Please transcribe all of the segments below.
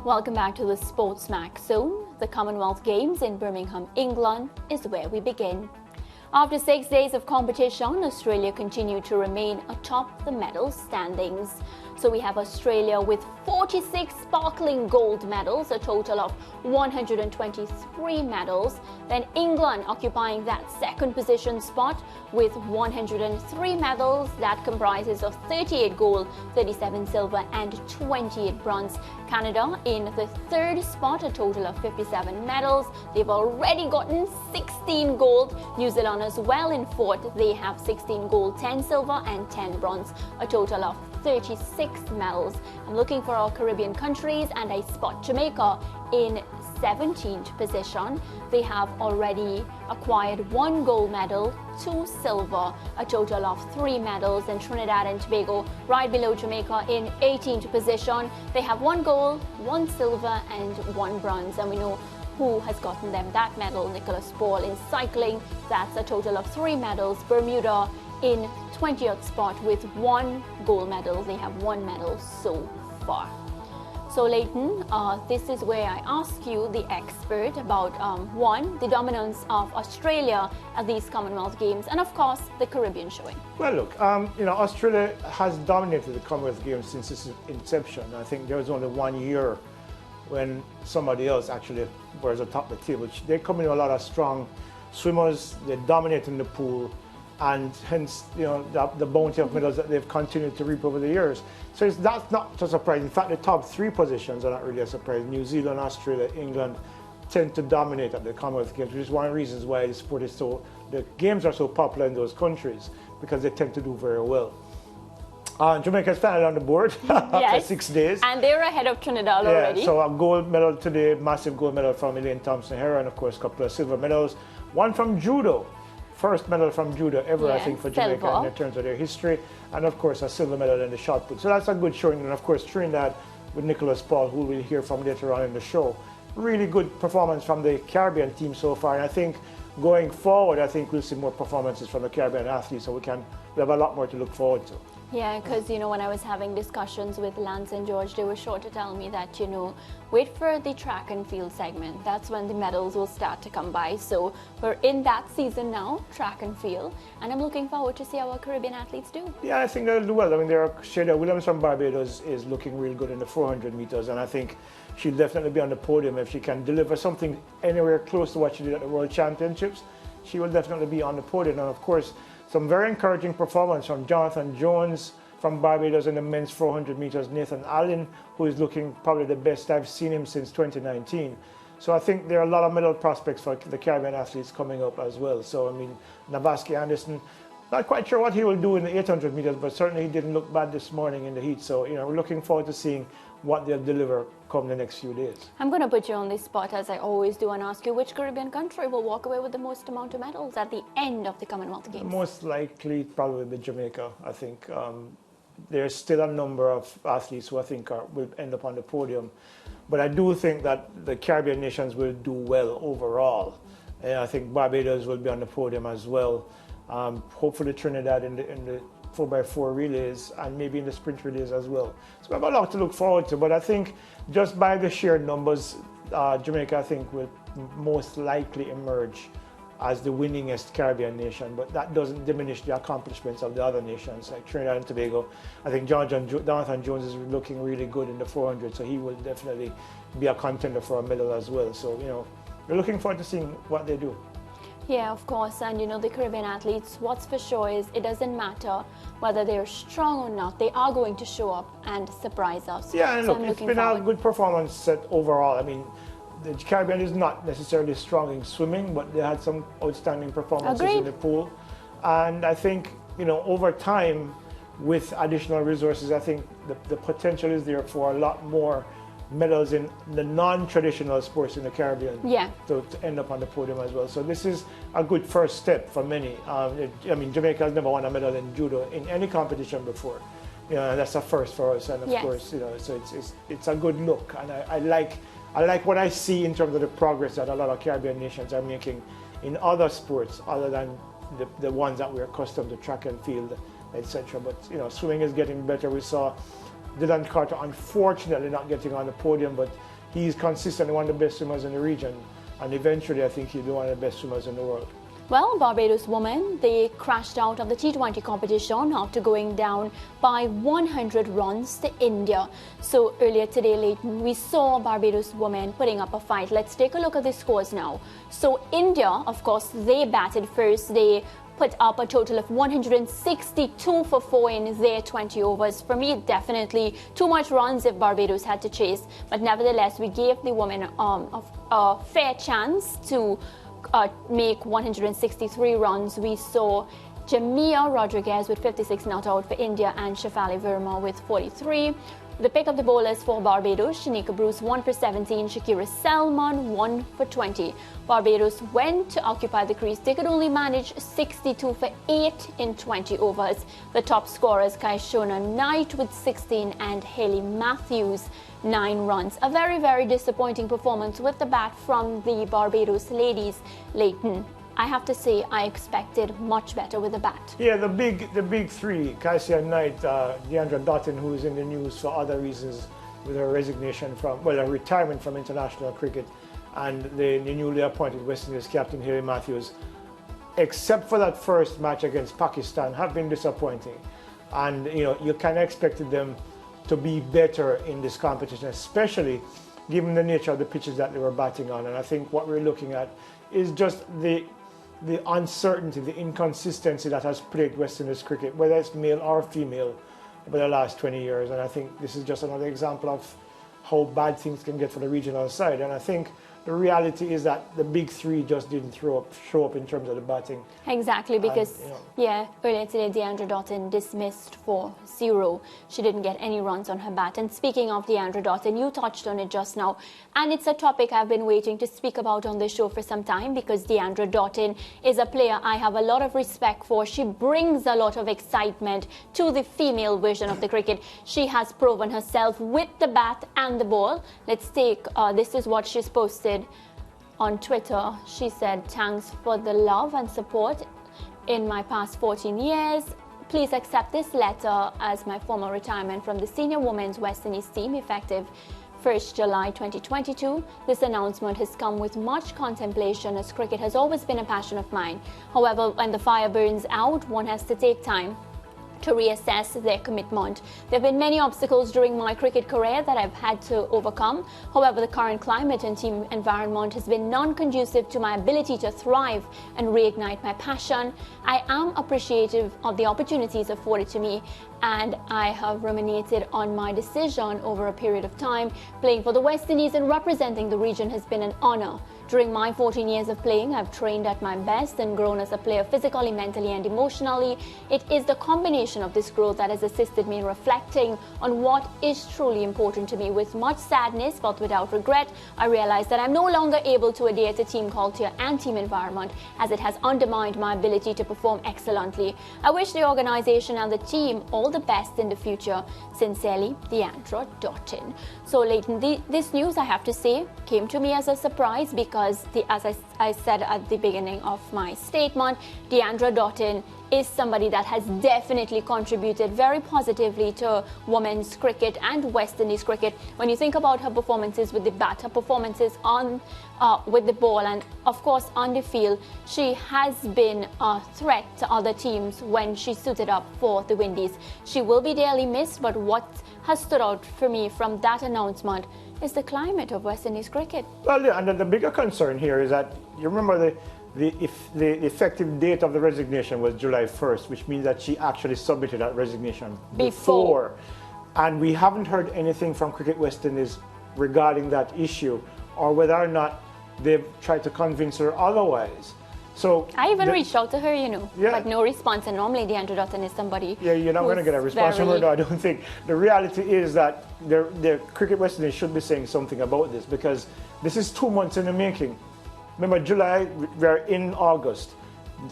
Welcome back to the SportsMax Zone. The Commonwealth Games in Birmingham, England is where we begin. After 6 days of competition, Australia continued to remain atop the medal standings. So we have Australia with 46 sparkling gold medals, a total of 123 medals. Then England occupying that second position spot with 103 medals. That comprises of 38 gold, 37 silver and 28 bronze. Canada in the third spot, a total of 57 medals. They've already gotten 16 gold. New Zealand as well in fourth. They have 16 gold, 10 silver and 10 bronze, a total of 36 medals. I'm looking for our Caribbean countries and I spot Jamaica in 17th position. They have already acquired 1 gold medal, 2 silver, a total of 3 medals. And Trinidad and Tobago right below Jamaica in 18th position. They have 1 gold, 1 silver and 1 bronze. And we know who has gotten them that medal, Nicholas Paul in cycling. That's a total of 3 medals. Bermuda in 20th spot with 1 gold medal. They have 1 medal so far. So Leighton, this is where I ask you, the expert, about one, the dominance of Australia at these Commonwealth Games, and of course the Caribbean showing. Well, look, Australia has dominated the Commonwealth Games since its inception. I think there was only 1 year when somebody else actually was atop the table. They come in with a lot of strong swimmers. They dominate in the pool, and hence, the bounty of medals that they've continued to reap over the years. So that's not a surprise. In fact, the top 3 positions are not really a surprise. New Zealand, Australia, England tend to dominate at the Commonwealth Games, which is one of the reasons why the games are so popular in those countries, because they tend to do very well. Jamaica is finally on the board after 6 days. And they're ahead of Trinidad already. Yeah, so a gold medal today, massive gold medal from Elaine Thompson-Herah, and of course a couple of silver medals. One from judo. First medal from judo ever, I think, for Jamaica in terms of their history. And of course a silver medal in the shot put. So that's a good showing. And of course Trinidad with Nicholas Paul, who we'll hear from later on in the show. Really good performance from the Caribbean team so far. And I think going forward, I think we'll see more performances from the Caribbean athletes. So we have a lot more to look forward to. Yeah, because, when I was having discussions with Lance and George, they were sure to tell me that, wait for the track and field segment. That's when the medals will start to come by. So we're in that season now, track and field, and I'm looking forward to see how our Caribbean athletes do. Yeah, I think they'll do well. I mean, Shada Williams from Barbados is looking real good in the 400 meters, and I think she'll definitely be on the podium if she can deliver something anywhere close to what she did at the World Championships. She will definitely be on the podium, and of course, some very encouraging performance from Jonathan Jones from Barbados in the men's 400 meters. Nathan Allen, who is looking probably the best I've seen him since 2019. So I think there are a lot of medal prospects for the Caribbean athletes coming up as well. So, I mean, Navaski Anderson, not quite sure what he will do in the 800 meters, but certainly he didn't look bad this morning in the heat. So, we're looking forward to seeing what they'll deliver come the next few days. I'm going to put you on the spot, as I always do, and ask you which Caribbean country will walk away with the most amount of medals at the end of the Commonwealth Games? Most likely probably be Jamaica, I think. There's still a number of athletes who I think will end up on the podium. But I do think that the Caribbean nations will do well overall. And I think Barbados will be on the podium as well. Hopefully Trinidad in the 4x4 relays and maybe in the sprint relays as well. So we have a lot to look forward to. But I think just by the sheer numbers, Jamaica, I think, will most likely emerge as the winningest Caribbean nation, but that doesn't diminish the accomplishments of the other nations like Trinidad and Tobago. I think Jonathan Jones is looking really good in the 400, so he will definitely be a contender for a medal as well. So, we're looking forward to seeing what they do. Yeah, of course, and the Caribbean athletes, what's for sure is it doesn't matter whether they're strong or not, they are going to show up and surprise us. Yeah, and look, it's been a good performance set overall. I mean, the Caribbean is not necessarily strong in swimming, but they had some outstanding performances in the pool. And I think, over time, with additional resources, I think the potential is there for a lot more medals in the non-traditional sports in the Caribbean to end up on the podium as well. So this is a good first step for many. I mean, Jamaica has never won a medal in judo in any competition before. And that's a first for us. And of course, so it's a good look. And I like what I see in terms of the progress that a lot of Caribbean nations are making in other sports other than the ones that we're accustomed to, track and field, etc. But swimming is getting better. We saw Dylan Carter unfortunately not getting on the podium, but he's consistently one of the best swimmers in the region, and eventually I think he'll be one of the best swimmers in the world. Well, Barbados women, they crashed out of the T20 competition after going down by 100 runs to India. So earlier today, Leighton, we saw Barbados women putting up a fight. Let's take a look at the scores now. So India, of course, they batted first. They put up a total of 162 for 4 in their 20 overs. For me, definitely too much runs if Barbados had to chase. But nevertheless, we gave the women a fair chance to make 163 runs. We saw Jamia Rodriguez with 56 not out for India and Shefali Verma with 43. The pick of the bowlers for Barbados, Shanika Bruce 1 for 17, Shakira Selman 1 for 20. Barbados went to occupy the crease. They could only manage 62 for 8 in 20 overs. The top scorers, Yona Wisdom-Knight with 16 and Haley Matthews 9 runs. A very, very disappointing performance with the bat from the Barbados ladies. Leighton, I have to say, I expected much better with the bat. Yeah, the big three, Yona Knight, Deandra Dottin, who is in the news for other reasons with her resignation from, well, her retirement from international cricket, and the newly appointed West Indies captain, Haley Matthews, except for that first match against Pakistan, have been disappointing. And, you know, you kind of expected them to be better in this competition, especially given the nature of the pitches that they were batting on. And I think what we're looking at is just the uncertainty, the inconsistency that has plagued West Indies cricket, whether it's male or female, over the last 20 years. And I think this is just another example of how bad things can get for the regional side. And I think the reality is that the big three just didn't show up in terms of the batting. Exactly, because, yeah, earlier today, Deandra Dottin dismissed for 0. She didn't get any runs on her bat. And speaking of Deandra Dottin, you touched on it just now. And it's a topic I've been waiting to speak about on this show for some time, because Deandra Dottin is a player I have a lot of respect for. She brings a lot of excitement to the female version of the cricket. She has proven herself with the bat and the ball. Let's take, this is what she's posted on Twitter. She said, "Thanks for the love and support in my past 14 years. Please accept this letter as my formal retirement from the senior women's West Indies team effective 1st July 2022. This announcement has come with much contemplation, as cricket has always been a passion of mine. However, when the fire burns out, one has to take time to reassess their commitment. There have been many obstacles during my cricket career that I've had to overcome. However, the current climate and team environment has been non-conducive to my ability to thrive and reignite my passion. I am appreciative of the opportunities afforded to me, and I have ruminated on my decision over a period of time. Playing for the West Indies and representing the region has been an honor. During my 14 years of playing, I've trained at my best and grown as a player physically, mentally and emotionally. It is the combination of this growth that has assisted me in reflecting on what is truly important to me. With much sadness but without regret, I realize that I'm no longer able to adhere to team culture and team environment, as it has undermined my ability to perform excellently. I wish the organization and the team all the best in the future. Sincerely, Deandra Dottin." So, Leighton, this news, I have to say, came to me as a surprise, because as I said at the beginning of my statement, Deandra Dottin is somebody that has definitely contributed very positively to women's cricket and West Indies cricket. When you think about her performances with the bat, her performances on with the ball, and of course on the field, she has been a threat to other teams when she suited up for the Windies. She will be dearly missed, but what has stood out for me from that announcement is the climate of West Indies cricket. Well, yeah, and the bigger concern here is that, you remember the effective date of the resignation was July 1st, which means that she actually submitted that resignation before. And we haven't heard anything from Cricket West Indies regarding that issue, or whether or not they've tried to convince her otherwise. So I even reached out to her, but no response. And normally Deandra Dottin is somebody. Yeah, you're not going to get a response from her, no, I don't think. The reality is that the Cricket West Indies should be saying something about this, because this is 2 months in the making. Remember, July, we're in August.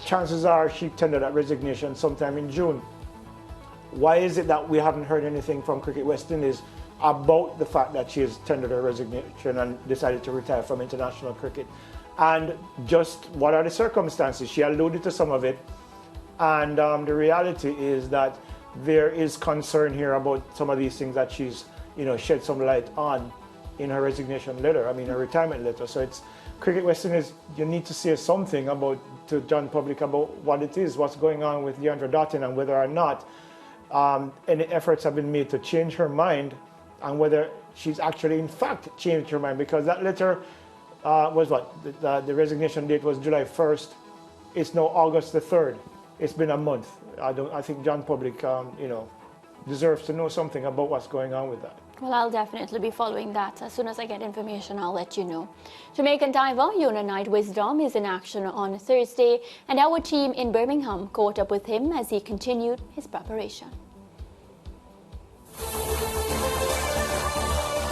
Chances are she tendered that resignation sometime in June. Why is it that we haven't heard anything from Cricket West Indies about the fact that she has tendered her resignation and decided to retire from international cricket? And just what are the circumstances? She alluded to some of it. And the reality is that there is concern here about some of these things that she's, shed some light on. in her resignation letter, her retirement letter. So it's Cricket West Indies, you need to say something to John Public about what it is, what's going on with Leandra Dottin, and whether or not any efforts have been made to change her mind, and whether she's actually in fact changed her mind, because that letter was the resignation date was July 1st. It's now August the 3rd. It's been a month. I think John Public deserves to know something about what's going on with that. Well, I'll definitely be following that. As soon as I get information, I'll let you know. Jamaican diver Yona Wisdom is in action on Thursday, and our team in Birmingham caught up with him as he continued his preparation.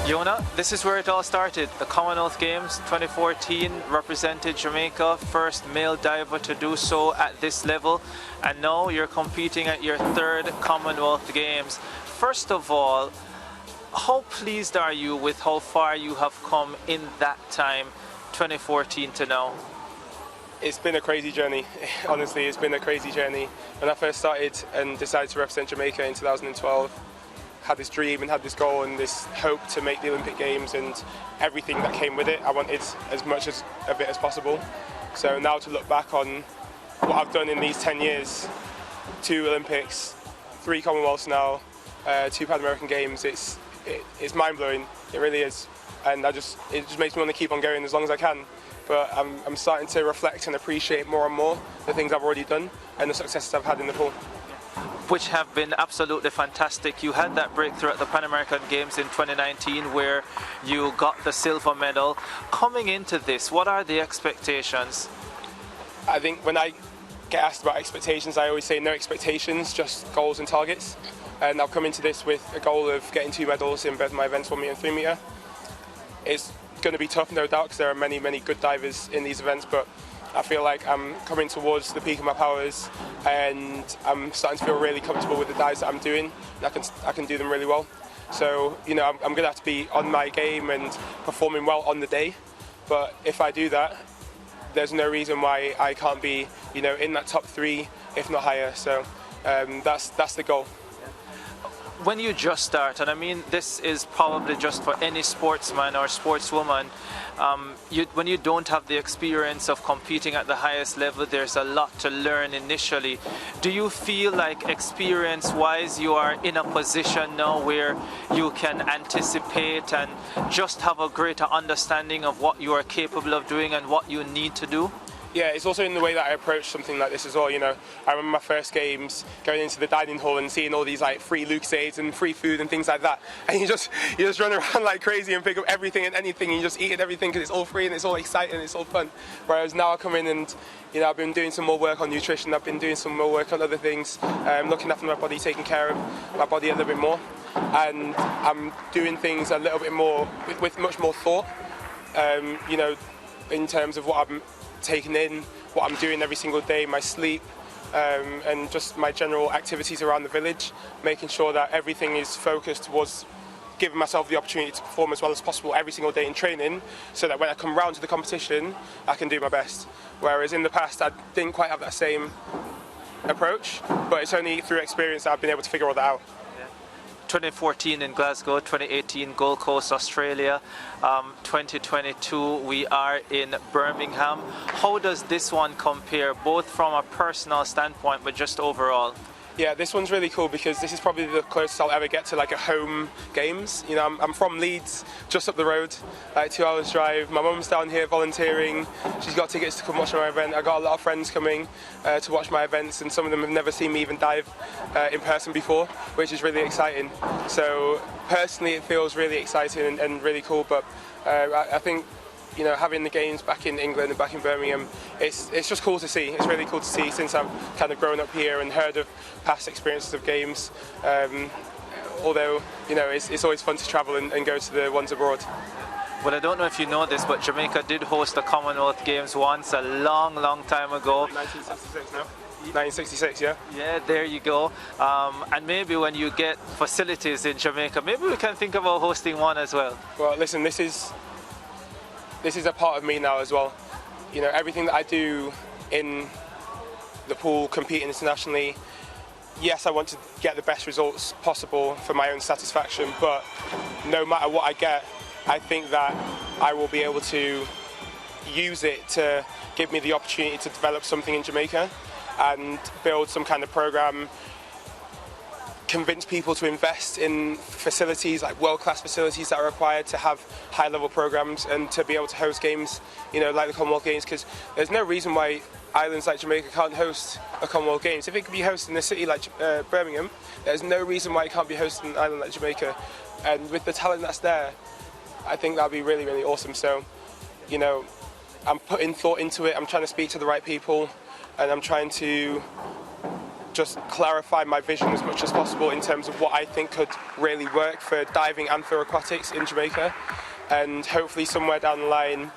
Yona, this is where it all started. The Commonwealth Games 2014 represented Jamaica, first male diver to do so at this level, and now you're competing at your third Commonwealth Games. First of all, how pleased are you with how far you have come in that time, 2014 to now? It's been a crazy journey. Honestly, it's been a crazy journey. When I first started and decided to represent Jamaica in 2012, had this dream and had this goal and this hope to make the Olympic Games and everything that came with it. I wanted as much of it as possible. So now to look back on what I've done in these 10 years, 2 Olympics, 3 Commonwealths now, 2 Pan American Games, it's mind-blowing. It really is. And it just makes me want to keep on going as long as I can. But I'm starting to reflect and appreciate more and more the things I've already done and the successes I've had in the pool, which have been absolutely fantastic. You had that breakthrough at the Pan American Games in 2019 where you got the silver medal. Coming into this, what are the expectations? I think when I get asked about expectations, I always say no expectations, just goals and targets. And I've come into this with a goal of getting 2 medals in both my events, 1 meter and 3 meter. It's going to be tough, no doubt, because there are many, many good divers in these events, but I feel like I'm coming towards the peak of my powers, and I'm starting to feel really comfortable with the dives that I'm doing. And I can do them really well. So, I'm going to have to be on my game and performing well on the day. But if I do that, there's no reason why I can't be, in that top 3, if not higher. So that's the goal. When you just start, and I mean this is probably just for any sportsman or sportswoman, when you don't have the experience of competing at the highest level, there's a lot to learn initially. Do you feel like experience-wise you are in a position now where you can anticipate and just have a greater understanding of what you are capable of doing and what you need to do? Yeah, it's also in the way that I approach something like this as well. I remember my first games going into the dining hall and seeing all these free Lucasades and free food and things like that, and you just run around like crazy and pick up everything and anything, and you just eat everything because it's all free and it's all exciting and it's all fun. Whereas now I come in and I've been doing some more work on nutrition, I've been doing some more work on other things, looking after my body, taking care of my body a little bit more, and I'm doing things a little bit more with much more thought. In terms of what I'm taking in, what I'm doing every single day, my sleep, and just my general activities around the village, making sure that everything is focused towards giving myself the opportunity to perform as well as possible every single day in training, so that when I come round to the competition, I can do my best. Whereas in the past, I didn't quite have that same approach, but it's only through experience that I've been able to figure all that out. 2014 in Glasgow, 2018 Gold Coast, Australia, 2022 we are in Birmingham. How does this one compare, both from a personal standpoint but just overall? Yeah, this one's really cool because this is probably the closest I'll ever get to like a home games. I'm from Leeds, just up the road, 2 hours drive. My mum's down here volunteering. She's got tickets to come watch my event. I got a lot of friends coming to watch my events, and some of them have never seen me even dive in person before, which is really exciting. So personally, it feels really exciting and really cool. But I think having the games back in England and back in Birmingham, it's just cool to see. It's really cool to see since I've kind of grown up here and heard of past experiences of games. Although, it's always fun to travel and go to the ones abroad. Well, I don't know if you know this, but Jamaica did host the Commonwealth Games once, a long, long time ago. 1966 now. 1966, yeah? Yeah, there you go. And maybe when you get facilities in Jamaica, maybe we can think about hosting one as well. Well, listen, this is a part of me now as well. Everything that I do in the pool, competing internationally, yes, I want to get the best results possible for my own satisfaction, but no matter what I get, I think that I will be able to use it to give me the opportunity to develop something in Jamaica and build some kind of program, convince people to invest in facilities, like world-class facilities that are required to have high-level programs and to be able to host games, you know, like the Commonwealth Games, because there's no reason why islands like Jamaica can't host a Commonwealth Games. If it could be hosted in a city like Birmingham, there's no reason why it can't be hosted in an island like Jamaica. And with the talent that's there, I think that'd be really, really awesome. So, you know, I'm putting thought into it, I'm trying to speak to the right people, and I'm trying to just clarify my vision as much as possible in terms of what I think could really work for diving and for aquatics in Jamaica. And hopefully somewhere down the line,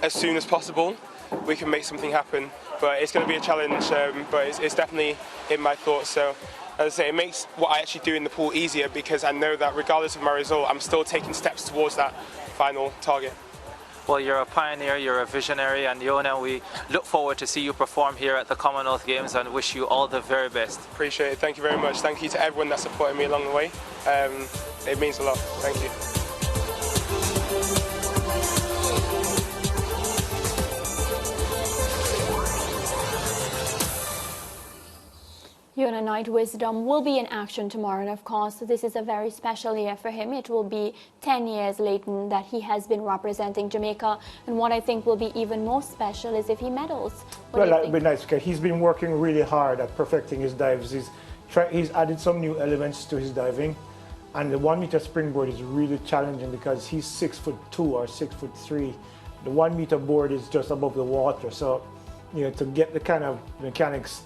as soon as possible, we can make something happen. But it's going to be a challenge, but it's definitely in my thoughts. So, as I say, it makes what I actually do in the pool easier because I know that regardless of my result, I'm still taking steps towards that final target. Well, you're a pioneer, you're a visionary, and Yona, we look forward to see you perform here at the Commonwealth Games and wish you all the very best. Appreciate it. Thank you very much. Thank you to everyone that supported me along the way. It means a lot. Thank you. Yona Wisdom-Knight Wisdom will be in action tomorrow, and of course this is a very special year for him. It will be 10 years later that he has been representing Jamaica, and what I think will be even more special is if he medals. Well, that would be nice because he's been working really hard at perfecting his dives. He's added some new elements to his diving, and the 1 meter springboard is really challenging because he's 6'2" or 6'3". The 1 meter board is just above the water, so you know, to get the kind of mechanics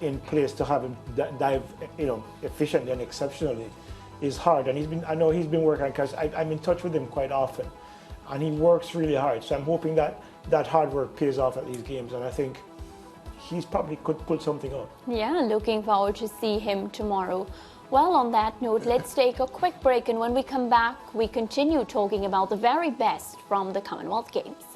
in place to have him dive, you know, efficiently and exceptionally is hard. And I know he's been working because I'm in touch with him quite often, and he works really hard. So I'm hoping that that hard work pays off at these games, and I think he's probably could pull something out. Yeah, looking forward to see him tomorrow. Well, on that note, let's take a quick break, and when we come back, we continue talking about the very best from the Commonwealth Games.